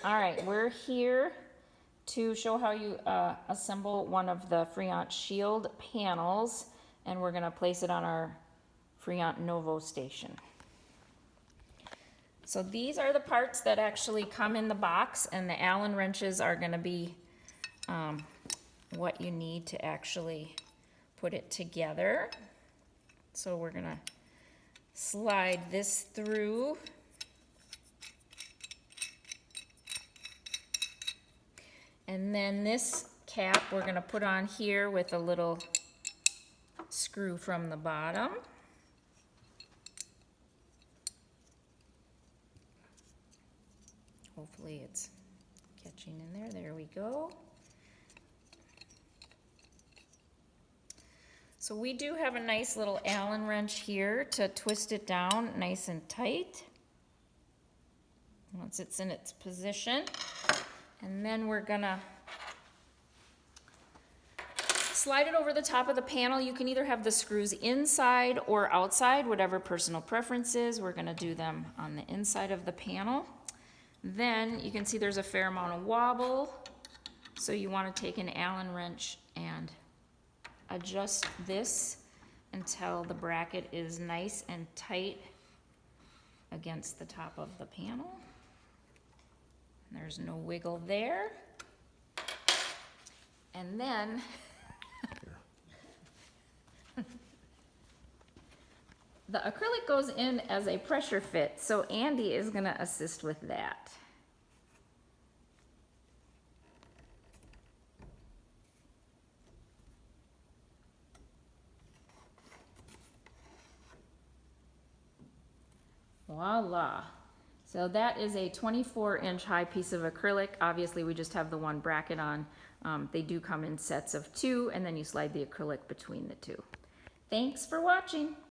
All right, we're here to show how you assemble one of the Freon Shield panels, and we're gonna place it on our Freon Novo station. So these are the parts that actually come in the box, and the Allen wrenches are gonna be what you need to actually put it together. So we're gonna slide this through. And then this cap we're gonna put on here with a little screw from the bottom. Hopefully it's catching in there. There we go. So we do have a nice little Allen wrench here to twist it down nice and tight once it's in its position. And then we're gonna slide it over the top of the panel. You can either have the screws inside or outside, whatever personal preference is. We're gonna do them on the inside of the panel. Then you can see there's a fair amount of wobble. So you wanna take an Allen wrench and adjust this until the bracket is nice and tight against the top of the panel. There's no wiggle there. And then the acrylic goes in as a pressure fit, so Andy is gonna assist with that. Voila. So that is a 24-inch high piece of acrylic. Obviously, we just have the one bracket on. They do come in sets of 2, and then you slide the acrylic between the 2. Thanks for watching.